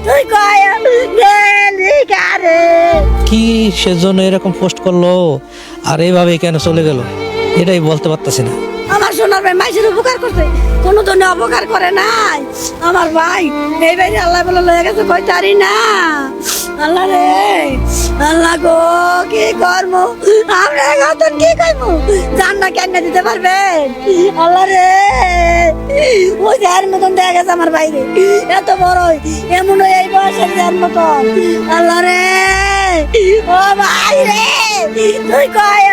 তুই কয় গেলি কারে কি সেজন্য এরকম পোস্ট করলো আর এইভাবে কেন চলে গেল এটাই বলতে পারতেছি না। আমার সোনার ভাই মাইসের উপকার করছে, কোনো ধরনের অপকার করে নাই আমার ভাই। এই ভাই আল্লাহ বলে লয়ে গেছে কইতারি না। আল্লাহ রে আল্লাহ গো কি করবো আমরা এখন, কি করবো জান্না কেন দিতে পারবে আল্লাহ রে। ওই যার মতন দেখা গেছে আমার বাইরে এত বড় এমন এই বয়সের যার মতন। আল্লাহ রে ও ভাই রে তুই কয়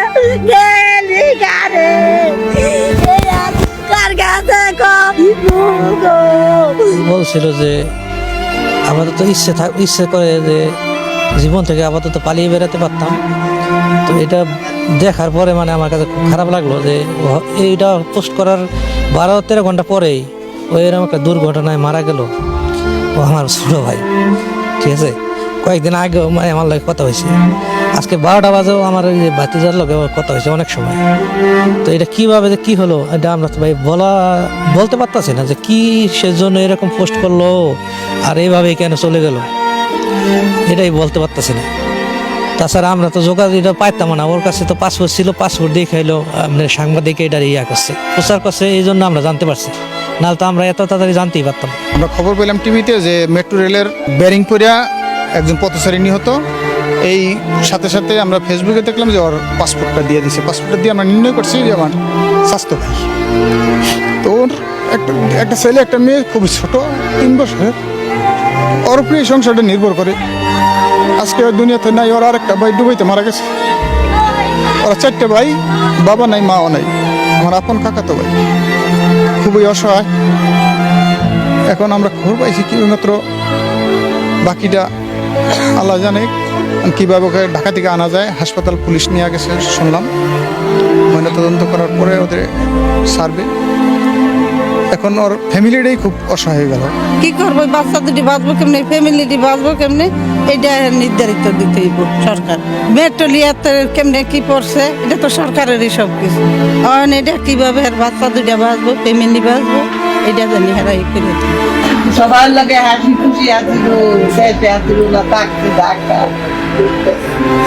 গেলি কারে কার কাছে বলছিল যে আপাতত ইচ্ছে করে যে জীবন থেকে আপাতত পালিয়ে বেড়াতে পারতাম। তো এটা দেখার পরে মানে আমার কাছে খুব খারাপ লাগলো যে এইটা পোস্ট করার 12-13 ঘন্টা পরেই ওই এরকম একটা দুর্ঘটনায় মারা গেল ও আমার ছোট ভাই। ঠিক আছে, কয়েকদিন আগেও মানে আমার লাগে কথা হয়েছে, আজকে 12টা বাজেও আমার ওই যে ভাতিজার লগে কথা হয়েছে অনেক সময়। তো এটা কিভাবে যে কি হলো এটা আমরা তো ভাই বলতে পারতাছি না যে কি সেজন্য এরকম পোস্ট করলো আর এইভাবে কেন চলে গেল এটাই বলতে পারতাছি না। তাছাড়া আমরা তো যোগাযোগ এটা পাইতাম না, ওর কাছে তো পাসপোর্ট ছিল, পাসপোর্ট দিয়ে খাইলো আপনার সাংবাদিক এটা ইয়া করছে, প্রচার করছে, এই জন্য আমরা জানতে পারছি, নাহলে তো আমরা এত তাড়াতাড়ি জানতেই পারতাম। আমরা খবর পেলাম টিভিতে যে মেট্রো রেলের ব্যারিং পরিয়া একজন পথচারী নিহত। এই সাথে সাথে আমরা ফেসবুকে দেখলাম যে ওর পাসপোর্টটা দিয়ে দিছে। পাসপোর্টটা দিয়ে আমরা নির্ণয় করছি যে আমার স্বাস্থ্য ভাই। তো ওর একটা ছেলে একটা মেয়ে খুবই ছোট 3 বছরের, ওর উপরে এই সংসারটা নির্ভর করে। আজকে ওর দুনিয়াতে নাই, ওর আরেকটা ভাই ডুবাইতে মারা গেছে। ওরা 4টে ভাই, বাবা নাই মাও নাই, আমার আপন কাকাতো ভাই, খুবই অসহায়। এখন আমরা খবর পাইছি কেবলমাত্র, বাকিটা আল্লাহ জানে কীভাবে ওকে ঢাকা থেকে আনা যায়। হাসপাতাল পুলিশ নিয়ে গেছে শুনলাম, ময়নাতদন্ত করার পরে ওদের সারবে। এখন ওর ফ্যামিলিটাই খুব অসহায় হয়ে গেল। কি করবো, বাচ্চা দুটি বাঁচবো কেমনে, ফ্যামিলিটি বাঁচবো কেমনে, এটা নির্ধারিত দিতে হইব সরকার। মেট্রোলিয়াতে কেমনে কি পড়ছে এটা তো সরকারেরই সব কিছু। কারণ এটা কিভাবে বাচ্চা দুটা বাঁচবো, ফ্যামিলি বাঁচবো, এটা জানি হারাই করে সবার লাগে হাসি খুশি আসিল, সেটে আসিল না থাকতে ঢাকা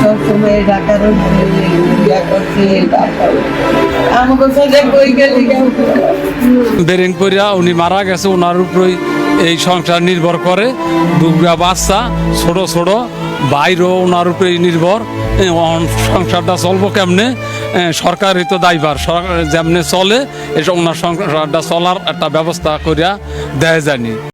সবসময় ঢাকার করছে ঢাকা আমাকে সাথে বই গেলি। বেরিং করিয়া উনি মারা গেছে, ওনার উপরেই এই সংসার নির্ভর করে। দুগা বাচ্চা ছোট ছোট বাইরেও ওনার উপরেই নির্ভর। সংসারটা চলবো কেমনে, সরকারই তো দায়ভার, সরকার যেমনে চলে এসব ওনার সংসারটা চলার একটা ব্যবস্থা করিয়া দেয় জানি।